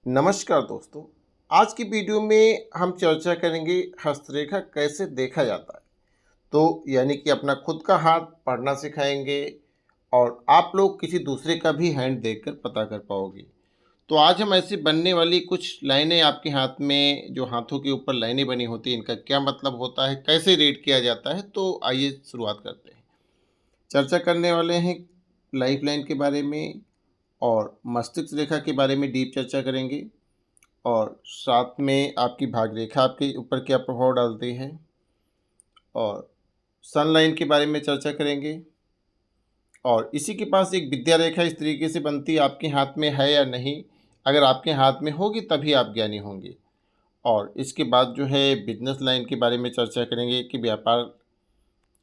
नमस्कार दोस्तों। आज की वीडियो में हम चर्चा करेंगे हस्तरेखा कैसे देखा जाता है। तो यानी कि अपना खुद का हाथ पढ़ना सिखाएंगे और आप लोग किसी दूसरे का भी हैंड देखकर पता कर पाओगे। तो आज हम ऐसी बनने वाली कुछ लाइनें आपके हाथ में, जो हाथों के ऊपर लाइनें बनी होती हैं, इनका क्या मतलब होता है, कैसे रीड किया जाता है। तो आइए शुरुआत करते हैं। चर्चा करने वाले हैं लाइफ लाइन के बारे में और मस्तिष्क रेखा के बारे में डीप चर्चा करेंगे और साथ में आपकी भाग रेखा आपके ऊपर क्या प्रभाव डालती है और सन लाइन के बारे में चर्चा करेंगे। और इसी के पास एक विद्या रेखा इस तरीके से बनती है, आपके हाथ में है या नहीं, अगर आपके हाथ में होगी तभी आप ज्ञानी होंगे। और इसके बाद जो है बिजनेस लाइन के बारे में चर्चा करेंगे कि व्यापार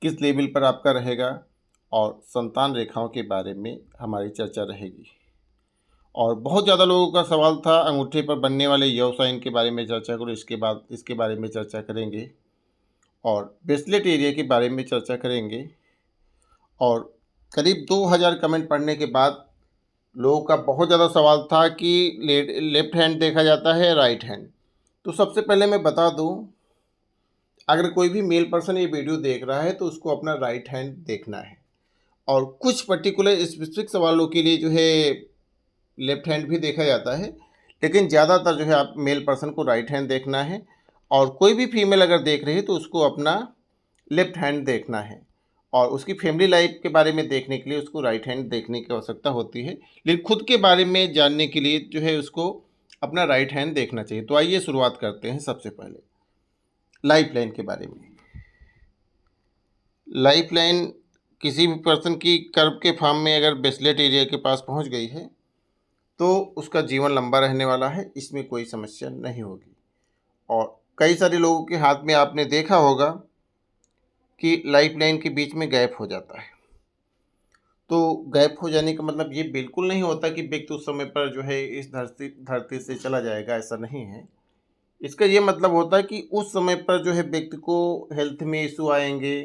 किस लेवल पर आपका रहेगा। और संतान रेखाओं के बारे में हमारी चर्चा रहेगी। और बहुत ज़्यादा लोगों का सवाल था अंगूठे पर बनने वाले यव साइन के बारे में चर्चा करो, इसके बाद इसके बारे में चर्चा करेंगे। और ब्रेसलेट एरिया के बारे में चर्चा करेंगे। और करीब 2000 कमेंट पढ़ने के बाद लोगों का बहुत ज़्यादा सवाल था कि लेफ्ट हैंड देखा जाता है राइट हैंड। तो सबसे पहले मैं बता दूं, अगर कोई भी मेल पर्सन ये वीडियो देख रहा है तो उसको अपना राइट हैंड देखना है। और कुछ पर्टिकुलर स्पेसिफिक सवालों के लिए जो है लेफ्ट हैंड भी देखा जाता है, लेकिन ज़्यादातर जो है आप मेल पर्सन को राइट हैंड देखना है। और कोई भी फीमेल अगर देख रही है तो उसको अपना लेफ्ट हैंड देखना है। और उसकी फैमिली लाइफ के बारे में देखने के लिए उसको राइट हैंड देखने की आवश्यकता होती है, लेकिन खुद के बारे में जानने के लिए जो है उसको अपना राइट हैंड देखना चाहिए। तो आइए शुरुआत करते हैं। सबसे पहले लाइफ लाइन के बारे में। लाइफ लाइन किसी भी पर्सन की कर्व के फॉर्म में अगर ब्रेसलेट एरिया के पास पहुंच गई है तो उसका जीवन लंबा रहने वाला है, इसमें कोई समस्या नहीं होगी। और कई सारे लोगों के हाथ में आपने देखा होगा कि लाइफ लाइन के बीच में गैप हो जाता है। तो गैप हो जाने का मतलब ये बिल्कुल नहीं होता कि व्यक्ति उस समय पर जो है इस धरती से चला जाएगा, ऐसा नहीं है। इसका ये मतलब होता है कि उस समय पर जो है व्यक्ति को हेल्थ में इशू आएंगे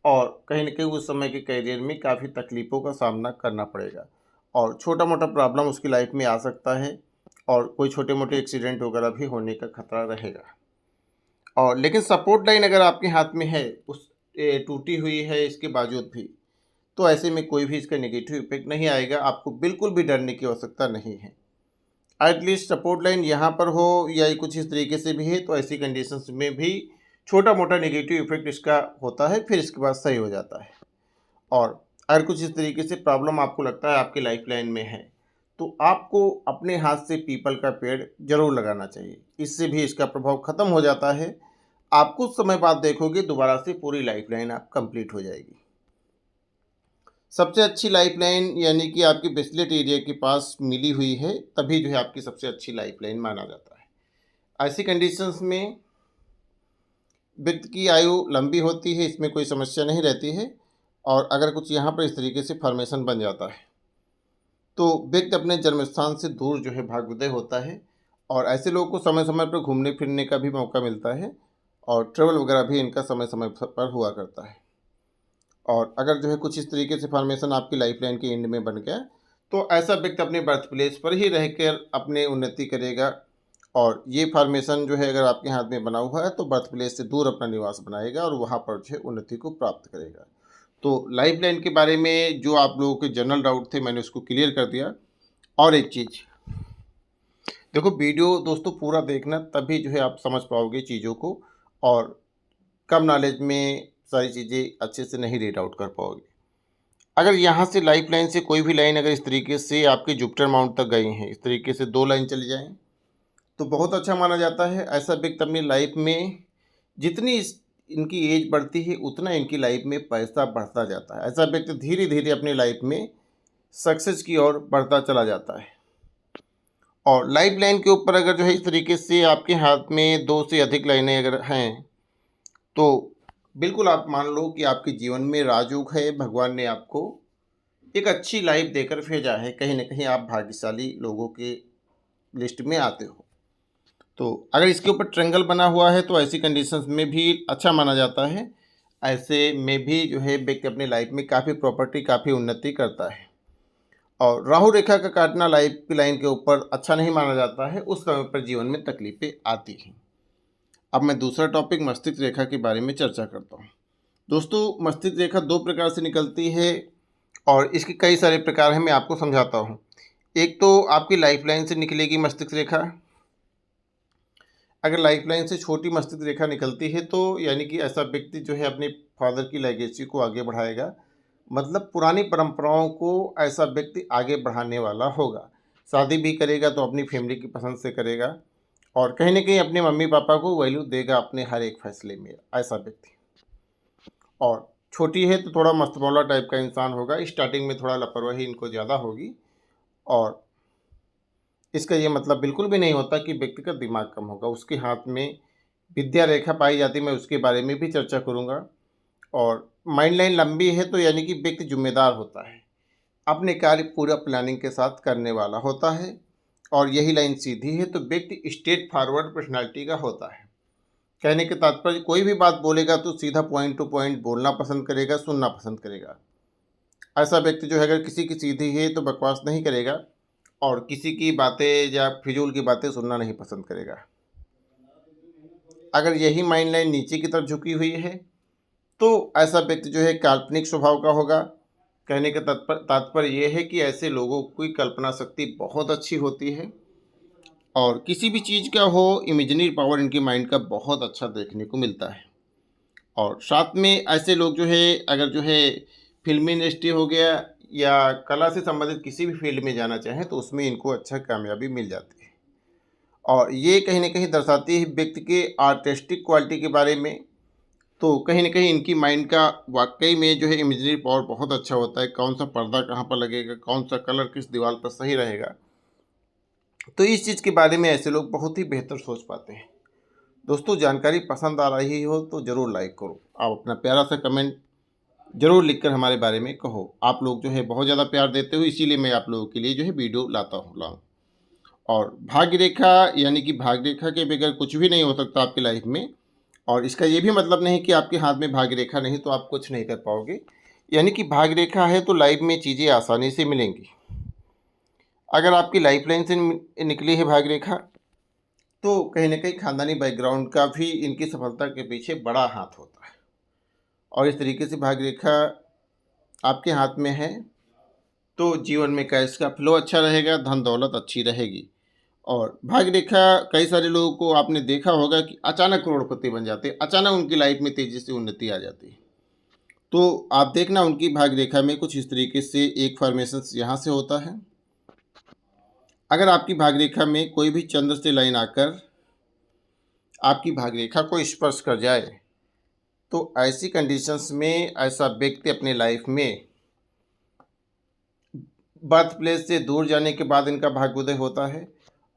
और कहीं ना कहीं उस समय के करियर में काफ़ी तकलीफ़ों का सामना करना पड़ेगा और छोटा मोटा प्रॉब्लम उसकी लाइफ में आ सकता है और कोई छोटे मोटे एक्सीडेंट वगैरह भी होने का खतरा रहेगा। और लेकिन सपोर्ट लाइन अगर आपके हाथ में है, उस टूटी हुई है इसके बावजूद भी, तो ऐसे में कोई भी इसका नेगेटिव इफेक्ट नहीं आएगा। आपको बिल्कुल भी डरने की आवश्यकता नहीं है। एटलीस्ट सपोर्ट लाइन यहाँ पर हो या कुछ इस तरीके से भी है तो ऐसी कंडीशंस में भी छोटा मोटा नेगेटिव इफेक्ट इसका होता है, फिर इसके बाद सही हो जाता है। और अगर कुछ इस तरीके से प्रॉब्लम आपको लगता है आपकी लाइफ लाइन में है तो आपको अपने हाथ से पीपल का पेड़ जरूर लगाना चाहिए, इससे भी इसका प्रभाव खत्म हो जाता है। आप कुछ समय बाद देखोगे दोबारा से पूरी लाइफ लाइन आप कंप्लीट हो जाएगी। सबसे अच्छी लाइफ लाइन यानी कि आपकी ब्रेसलेट एरिया के पास मिली हुई है, तभी जो है आपकी सबसे अच्छी लाइफ लाइन माना जाता है। ऐसी कंडीशंस में व्यक्ति की आयु लंबी होती है, इसमें कोई समस्या नहीं रहती है। और अगर कुछ यहाँ पर इस तरीके से फॉर्मेशन बन जाता है तो व्यक्ति अपने जन्म स्थान से दूर जो है भाग विदय होता है। और ऐसे लोगों को समय समय पर घूमने फिरने का भी मौका मिलता है और ट्रेवल वगैरह भी इनका समय समय पर हुआ करता है। और अगर जो है कुछ इस तरीके से फॉर्मेशन आपकी लाइफ लाइन के एंड में बन गया तो ऐसा व्यक्ति अपने बर्थ प्लेस पर ही रहकर अपने उन्नति करेगा। और ये फॉर्मेशन जो है अगर आपके हाथ में बना हुआ है तो बर्थ प्लेस से दूर अपना निवास बनाएगा और वहाँ पर जो है उन्नति को प्राप्त करेगा। तो लाइफ लाइन के बारे में जो आप लोगों के जनरल डाउट थे मैंने उसको क्लियर कर दिया। और एक चीज़ देखो, वीडियो दोस्तों पूरा देखना, तभी जो है आप समझ पाओगे चीज़ों को और कम नॉलेज में सारी चीज़ें अच्छे से नहीं रीड आउट कर पाओगे। अगर यहाँ से लाइफ लाइन से कोई भी लाइन अगर इस तरीके से आपके जुपिटर माउंट तक गई हैं, इस तरीके से 2 लाइन चली जाएं तो बहुत अच्छा माना जाता है। ऐसा व्यक्ति अपनी लाइफ में जितनी इनकी एज बढ़ती है उतना इनकी लाइफ में पैसा बढ़ता जाता है। ऐसा व्यक्ति धीरे धीरे अपनी लाइफ में सक्सेस की ओर बढ़ता चला जाता है। और लाइफ लाइन के ऊपर अगर जो है इस तरीके से आपके हाथ में 2 से अधिक लाइनें अगर हैं तो बिल्कुल आप मान लो कि आपके जीवन में राजयोग है, भगवान ने आपको एक अच्छी लाइफ देकर भेजा है। कहीं ना कहीं आप भाग्यशाली लोगों के लिस्ट में आते हो। तो अगर इसके ऊपर ट्रेंगल बना हुआ है तो ऐसी कंडीशंस में भी अच्छा माना जाता है। ऐसे में भी जो है व्यक्ति अपनी लाइफ में काफ़ी प्रॉपर्टी, काफ़ी उन्नति करता है। और राहु रेखा का काटना लाइफ की लाइन के ऊपर अच्छा नहीं माना जाता है, उस समय पर जीवन में तकलीफें आती हैं। अब मैं दूसरा टॉपिक मस्तिष्क रेखा के बारे में चर्चा करता हूँ। दोस्तों, मस्तिष्क रेखा दो प्रकार से निकलती है और इसके कई सारे प्रकार हैं, मैं आपको समझाता हूँ। एक तो आपकी लाइफ लाइन से निकलेगी मस्तिष्क रेखा। अगर लाइफ लाइन से छोटी मस्तिष्क रेखा निकलती है तो यानी कि ऐसा व्यक्ति जो है अपने फादर की लेगेसी को आगे बढ़ाएगा, मतलब पुरानी परंपराओं को ऐसा व्यक्ति आगे बढ़ाने वाला होगा। शादी भी करेगा तो अपनी फैमिली की पसंद से करेगा और कहीं ना कहीं अपने मम्मी पापा को वैल्यू देगा अपने हर एक फैसले में, ऐसा व्यक्ति। और छोटी है तो थोड़ा मस्तमौला टाइप का इंसान होगा, स्टार्टिंग में थोड़ा लापरवाही इनको ज़्यादा होगी। और इसका ये मतलब बिल्कुल भी नहीं होता कि व्यक्ति का दिमाग कम होगा। उसके हाथ में विद्या रेखा पाई जाती है, मैं उसके बारे में भी चर्चा करूँगा। और माइंड लाइन लंबी है तो यानी कि व्यक्ति जिम्मेदार होता है, अपने कार्य पूरा प्लानिंग के साथ करने वाला होता है। और यही लाइन सीधी है तो व्यक्ति स्ट्रेट फॉरवर्ड पर्सनालिटी का होता है। कहने के तात्पर्य कोई भी बात बोलेगा तो सीधा पॉइंट टू पॉइंट बोलना पसंद करेगा, सुनना पसंद करेगा। ऐसा व्यक्ति जो है अगर किसी की सीधी है तो बकवास नहीं करेगा और किसी की बातें या फिजूल की बातें सुनना नहीं पसंद करेगा। अगर यही माइंड लाइन नीचे की तरफ झुकी हुई है तो ऐसा व्यक्ति जो है काल्पनिक स्वभाव का होगा। कहने का तात्पर्य यह है कि ऐसे लोगों की कल्पना शक्ति बहुत अच्छी होती है और किसी भी चीज़ का हो इमेजिनरी पावर इनके माइंड का बहुत अच्छा देखने को मिलता है। और साथ में ऐसे लोग जो है अगर जो है फिल्मी इंडस्ट्री हो गया या कला से संबंधित किसी भी फील्ड में जाना चाहें तो उसमें इनको अच्छा कामयाबी मिल जाती है। और ये कहीं ना कहीं दर्शाती है व्यक्ति के आर्टिस्टिक क्वालिटी के बारे में। तो कहीं ना कहीं इनकी माइंड का वाकई में जो है इमेजिनरी पावर बहुत अच्छा होता है। कौन सा पर्दा कहाँ पर लगेगा, कौन सा कलर किस दीवार पर सही रहेगा, तो इस चीज़ के बारे में ऐसे लोग बहुत ही बेहतर सोच पाते हैं। दोस्तों, जानकारी पसंद आ रही हो तो ज़रूर लाइक करो। आप अपना प्यारा सा कमेंट ज़रूर लिखकर हमारे बारे में कहो। आप लोग जो है बहुत ज़्यादा प्यार देते हो, इसीलिए मैं आप लोगों के लिए जो है वीडियो लाऊँ। और भाग्य रेखा यानी कि भाग्य रेखा के बगैर कुछ भी नहीं हो सकता आपकी लाइफ में। और इसका ये भी मतलब नहीं कि आपके हाथ में भाग्य रेखा नहीं तो आप कुछ नहीं कर पाओगे। यानी कि भाग्य रेखा है तो लाइफ में चीज़ें आसानी से मिलेंगी। अगर आपकी लाइफ लाइन से निकली है भाग्य रेखा तो कहीं ना कहीं खानदानी बैकग्राउंड का भी इनकी सफलता के पीछे बड़ा हाथ होता है। और इस तरीके से भाग्य रेखा आपके हाथ में है तो जीवन में कैश का फ्लो अच्छा रहेगा, धन दौलत अच्छी रहेगी। और भाग्य रेखा कई सारे लोगों को आपने देखा होगा कि अचानक करोड़पति बन जाते हैं, अचानक उनकी लाइफ में तेज़ी से उन्नति आ जाती है। तो आप देखना उनकी भाग्य रेखा में कुछ इस तरीके से एक फॉर्मेशन यहाँ से होता है। अगर आपकी भाग्य रेखा में कोई भी चंद्र से लाइन आकर आपकी भाग्य रेखा को स्पर्श कर जाए तो ऐसी कंडीशंस में ऐसा व्यक्ति अपने लाइफ में बर्थ प्लेस से दूर जाने के बाद इनका भाग्योदय होता है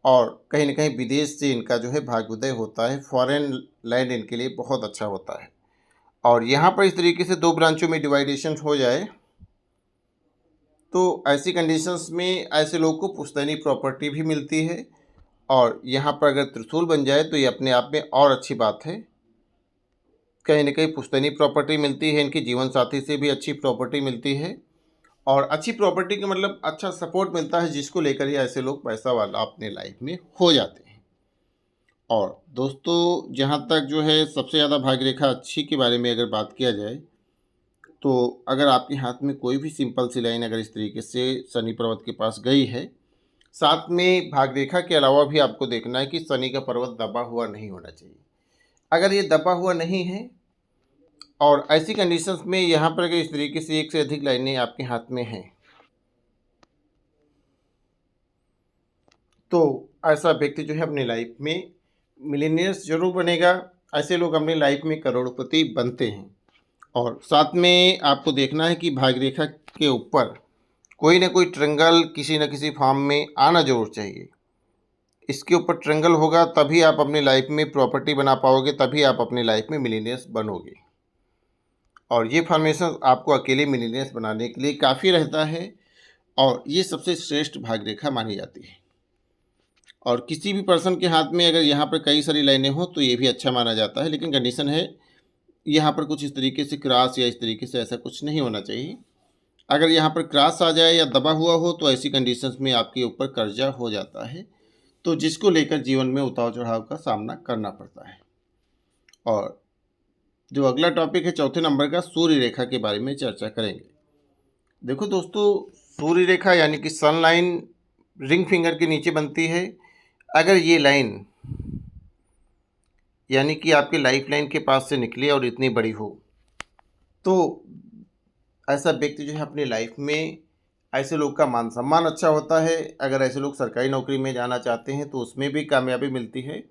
और कहीं ना कहीं विदेश से इनका जो है भाग्योदय होता है। फॉरेन लैंड इनके लिए बहुत अच्छा होता है। और यहाँ पर इस तरीके से दो ब्रांचों में डिवाइडेशन हो जाए तो ऐसी कंडीशंस में ऐसे लोग को पुश्तैनी प्रॉपर्टी भी मिलती है। और यहाँ पर अगर त्रिशूल बन जाए तो ये अपने आप में और अच्छी बात है। कहीं ना कहीं पुश्तैनी प्रॉपर्टी मिलती है, इनके जीवन साथी से भी अच्छी प्रॉपर्टी मिलती है। और अच्छी प्रॉपर्टी का मतलब अच्छा सपोर्ट मिलता है, जिसको लेकर ही ऐसे लोग पैसा वाला अपने लाइफ में हो जाते हैं। और दोस्तों, जहाँ तक जो है सबसे ज़्यादा भाग्य रेखा अच्छी के बारे में अगर बात किया जाए तो अगर आपके हाथ में कोई भी सिंपल सी लाइन अगर इस तरीके से शनि पर्वत के पास गई है, साथ में भाग्य रेखा के अलावा भी आपको देखना है कि शनि का पर्वत दबा हुआ नहीं होना चाहिए। अगर ये दबा हुआ नहीं है और ऐसी कंडीशंस में यहाँ पर अगर इस तरीके से एक से अधिक लाइनें आपके हाथ में हैं तो ऐसा व्यक्ति जो है अपनी लाइफ में मिलीनियर्स जरूर बनेगा। ऐसे लोग अपनी लाइफ में करोड़पति बनते हैं। और साथ में आपको देखना है कि भाग्य रेखा के ऊपर कोई ना कोई ट्रंगल किसी न किसी फॉर्म में आना जरूर चाहिए। इसके ऊपर ट्रंगल होगा तभी आप अपनी लाइफ में प्रॉपर्टी बना पाओगे, तभी आप अपनी लाइफ में मिलीनियर्स बनोगे। और ये फॉर्मेशन आपको अकेले मिलीनियर्स बनाने के लिए काफ़ी रहता है और ये सबसे श्रेष्ठ भाग्य रेखा मानी जाती है। और किसी भी पर्सन के हाथ में अगर यहाँ पर कई सारी लाइनें हो तो ये भी अच्छा माना जाता है, लेकिन कंडीशन है यहाँ पर कुछ इस तरीके से क्रॉस या इस तरीके से ऐसा कुछ नहीं होना चाहिए। अगर यहाँ पर क्रॉस आ जाए या दबा हुआ हो तो ऐसी कंडीशंस में आपके ऊपर कर्जा हो जाता है, तो जिसको लेकर जीवन में उतार चढ़ाव का सामना करना पड़ता है। और जो अगला टॉपिक है चौथे नंबर का, सूर्य रेखा के बारे में चर्चा करेंगे। देखो दोस्तों, सूर्य रेखा यानी कि सन लाइन रिंग फिंगर के नीचे बनती है। अगर ये लाइन यानी कि आपके लाइफ लाइन के पास से निकले और इतनी बड़ी हो, तो ऐसा व्यक्ति जो है अपनी लाइफ में, ऐसे लोग का मान सम्मान अच्छा होता है। अगर ऐसे लोग सरकारी नौकरी में जाना चाहते हैं तो उसमें भी कामयाबी मिलती है,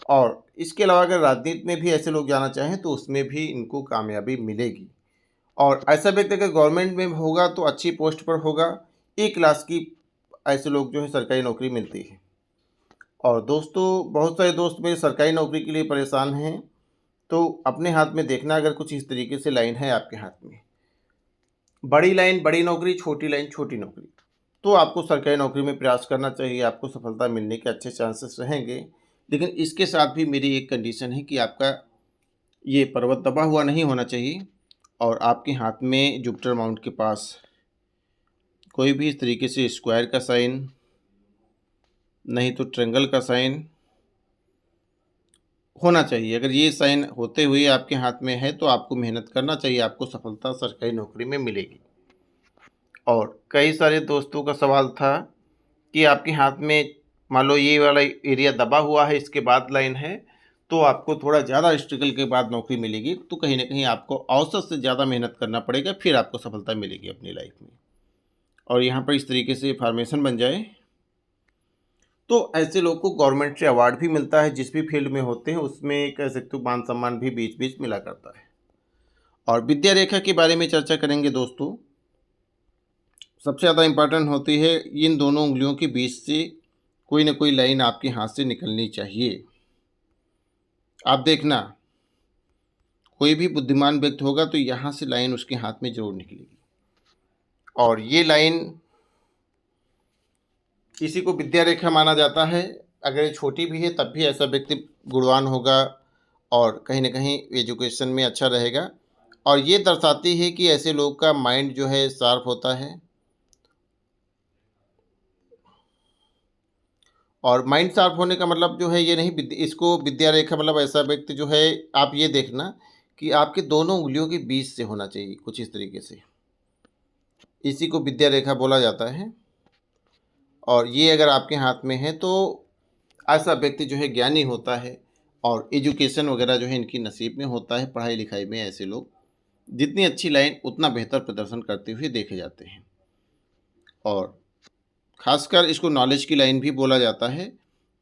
और इसके अलावा अगर राजनीति में भी ऐसे लोग जाना चाहें तो उसमें भी इनको कामयाबी मिलेगी। और ऐसा व्यक्ति अगर गवर्नमेंट में होगा तो अच्छी पोस्ट पर होगा। ए क्लास की ऐसे लोग जो है सरकारी नौकरी मिलती है। और दोस्तों, बहुत सारे दोस्त मेरे सरकारी नौकरी के लिए परेशान हैं, तो अपने हाथ में देखना, अगर कुछ इस तरीके से लाइन है आपके हाथ में, बड़ी लाइन बड़ी नौकरी, छोटी लाइन छोटी नौकरी, तो आपको सरकारी नौकरी में प्रयास करना चाहिए। आपको सफलता मिलने के अच्छे चांसेस रहेंगे। लेकिन इसके साथ भी मेरी एक कंडीशन है कि आपका ये पर्वत दबा हुआ नहीं होना चाहिए, और आपके हाथ में जुपिटर माउंट के पास कोई भी इस तरीके से स्क्वायर का साइन, नहीं तो ट्रायंगल का साइन होना चाहिए। अगर ये साइन होते हुए आपके हाथ में है तो आपको मेहनत करना चाहिए, आपको सफलता सरकारी नौकरी में मिलेगी। और कई सारे दोस्तों का सवाल था कि आपके हाथ में मान लो ये वाला एरिया दबा हुआ है, इसके बाद लाइन है, तो आपको थोड़ा ज़्यादा स्ट्रगल के बाद नौकरी मिलेगी, तो कहीं ना कहीं आपको औसत से ज़्यादा मेहनत करना पड़ेगा, फिर आपको सफलता मिलेगी अपनी लाइफ में। और यहाँ पर इस तरीके से फॉर्मेशन बन जाए तो ऐसे लोग को गवर्नमेंट से अवार्ड भी मिलता है। जिस भी फील्ड में होते हैं उसमें कह सकते हो मान सम्मान भी बीच बीच मिला करता है। और विद्या रेखा के बारे में चर्चा करेंगे दोस्तों। सबसे ज़्यादा इम्पॉर्टेंट होती है, इन दोनों उंगलियों के बीच से कोई ना कोई लाइन आपके हाथ से निकलनी चाहिए। आप देखना, कोई भी बुद्धिमान व्यक्ति होगा तो यहाँ से लाइन उसके हाथ में जरूर निकलेगी। और ये लाइन, इसी को विद्या रेखा माना जाता है। अगर ये छोटी भी है तब भी ऐसा व्यक्ति गुणवान होगा और कहीं ना कहीं एजुकेशन में अच्छा रहेगा। और ये दर्शाती है कि ऐसे लोग का माइंड जो है शार्प होता है। और माइंड शार्प होने का मतलब जो है ये नहीं, इसको विद्या रेखा मतलब ऐसा व्यक्ति जो है, आप ये देखना कि आपके दोनों उंगलियों के बीच से होना चाहिए कुछ इस तरीके से, इसी को विद्या रेखा बोला जाता है। और ये अगर आपके हाथ में है तो ऐसा व्यक्ति जो है ज्ञानी होता है, और एजुकेशन वगैरह जो है इनकी नसीब में होता है। पढ़ाई लिखाई में ऐसे लोग जितनी अच्छी लाइन उतना बेहतर प्रदर्शन करते हुए देखे जाते हैं। और खासकर इसको नॉलेज की लाइन भी बोला जाता है।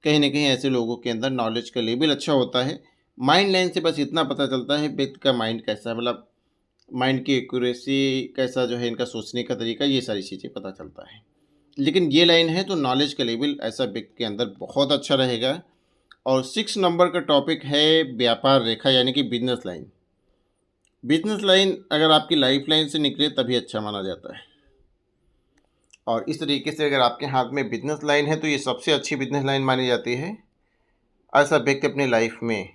कहीं ना कहीं ऐसे लोगों के अंदर नॉलेज का लेवल अच्छा होता है। माइंड लाइन से बस इतना पता चलता है व्यक्ति का माइंड कैसा है, मतलब माइंड की एक्यूरेसी कैसा जो है, इनका सोचने का तरीका, ये सारी चीज़ें पता चलता है। लेकिन ये लाइन है तो नॉलेज का लेवल ऐसा व्यक्ति के अंदर बहुत अच्छा रहेगा। और 6 नंबर का टॉपिक है व्यापार रेखा यानी कि बिजनेस लाइन। बिजनेस लाइन अगर आपकी लाइफ लाइन से निकले तभी अच्छा माना जाता है। और इस तरीके से अगर आपके हाथ में बिजनेस लाइन है तो ये सबसे अच्छी बिजनेस लाइन मानी जाती है। ऐसा व्यक्ति अपनी लाइफ में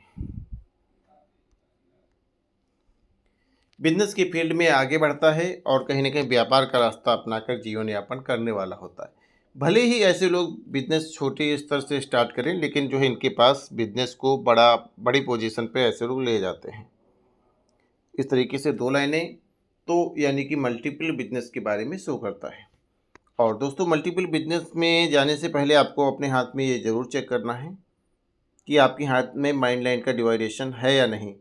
बिजनेस की फील्ड में आगे बढ़ता है और कहीं ना कहीं व्यापार का रास्ता अपनाकर जीवन यापन करने वाला होता है। भले ही ऐसे लोग बिजनेस छोटे स्तर से स्टार्ट करें, लेकिन जो है इनके पास बिजनेस को बड़ी पोजीशन पे ऐसे लोग ले जाते हैं। इस तरीके से 2 लाइनें तो यानी कि मल्टीपल बिजनेस के बारे में शो करता है। और दोस्तों, मल्टीपल बिजनेस में जाने से पहले आपको अपने हाथ में ये ज़रूर चेक करना है कि आपके हाथ में माइंड लाइन का डिवाइडेशन है या नहीं।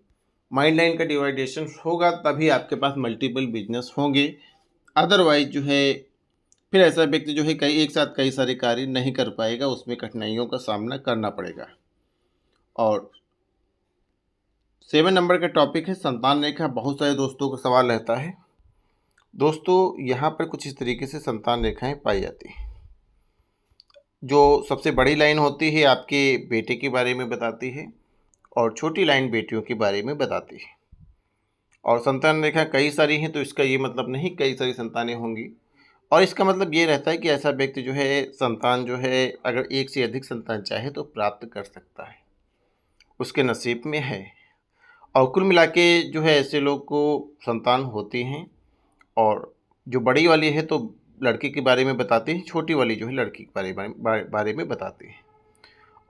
माइंड लाइन का डिवाइडेशन होगा तभी आपके पास मल्टीपल बिजनेस होंगे। अदरवाइज जो है फिर ऐसा व्यक्ति जो है एक साथ कई सारे कार्य नहीं कर पाएगा, उसमें कठिनाइयों का सामना करना पड़ेगा। और 7 नंबर का टॉपिक है संतान रेखा। बहुत सारे दोस्तों का सवाल रहता है। दोस्तों, यहाँ पर कुछ इस तरीके से संतान रेखाएं पाई जाती हैं। जो सबसे बड़ी लाइन होती है आपके बेटे के बारे में बताती है, और छोटी लाइन बेटियों के बारे में बताती है। और संतान रेखा कई सारी हैं तो इसका ये मतलब नहीं कई सारी संतानें होंगी। और इसका मतलब ये रहता है कि ऐसा व्यक्ति जो है संतान जो है अगर एक से अधिक संतान चाहे तो प्राप्त कर सकता है, उसके नसीब में है। और कुल मिला के जो है ऐसे लोग को संतान होती हैं। और जो बड़ी वाली है तो लड़के के बारे में बताती है, छोटी वाली जो है लड़की के बारे में बताती है।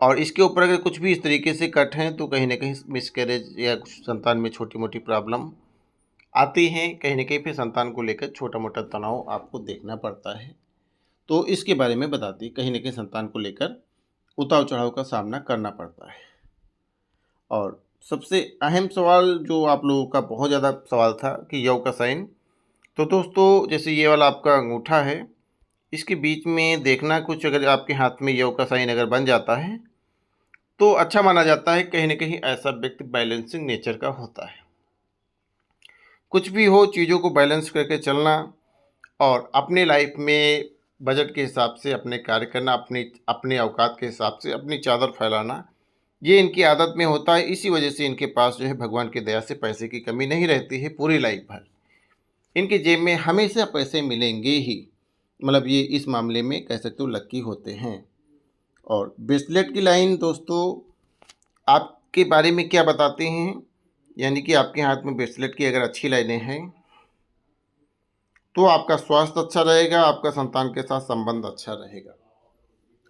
और इसके ऊपर अगर कुछ भी इस तरीके से कट हैं तो कहीं न कहीं मिसकैरेज या कुछ संतान में छोटी-मोटी प्रॉब्लम आती हैं, कहीं न कहीं फिर संतान को लेकर छोटा-मोटा तनाव आपको देखना पड़ता है। तो इसके बारे में बताती है, कहीं न कहीं संतान को लेकर उतार-चढ़ाव का सामना करना पड़ता है। और सबसे अहम सवाल जो आप लोगों का बहुत ज़्यादा सवाल था कि यव का साइन, तो दोस्तों जैसे ये वाला आपका अंगूठा है, इसके बीच में देखना कुछ अगर आपके हाथ में यव का साइन अगर बन जाता है, तो अच्छा माना जाता है, कहीं न कहीं ऐसा व्यक्ति बैलेंसिंग नेचर का होता है। कुछ भी हो चीज़ों को बैलेंस करके चलना और अपने लाइफ में बजट के हिसाब से अपने कार्य करना, अपने औकात के हिसाब से अपनी चादर फैलाना, ये इनकी आदत में होता है। इसी वजह से इनके पास जो है भगवान की दया से पैसे की कमी नहीं रहती है पूरी लाइफ भर। इनके जेब में हमेशा पैसे मिलेंगे ही, मतलब ये इस मामले में कह सकते हो लक्की होते हैं। और ब्रेसलेट की लाइन दोस्तों आपके बारे में क्या बताते हैं, यानी कि आपके हाथ में ब्रेसलेट की अगर अच्छी लाइनें हैं तो आपका स्वास्थ्य अच्छा रहेगा, आपका संतान के साथ संबंध अच्छा रहेगा।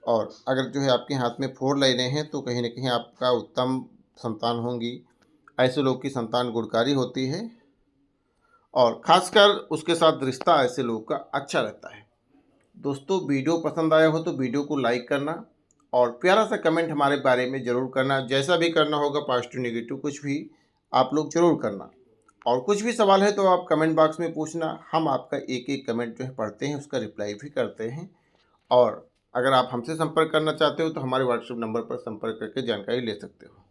और अगर जो है आपके हाथ में 4 लाइनें हैं तो कहीं न कहीं आपका उत्तम संतान होंगी। ऐसे लोग की संतान गुणकारी होती है और ख़ासकर उसके साथ रिश्ता ऐसे लोगों का अच्छा रहता है। दोस्तों वीडियो पसंद आया हो तो वीडियो को लाइक करना और प्यारा सा कमेंट हमारे बारे में ज़रूर करना। जैसा भी करना होगा पॉजिटिव नेगेटिव कुछ भी आप लोग ज़रूर करना। और कुछ भी सवाल है तो आप कमेंट बॉक्स में पूछना, हम आपका एक-एक कमेंट जो है पढ़ते हैं, उसका रिप्लाई भी करते हैं। और अगर आप हमसे संपर्क करना चाहते हो तो हमारे व्हाट्सएप नंबर पर संपर्क करके जानकारी ले सकते हो।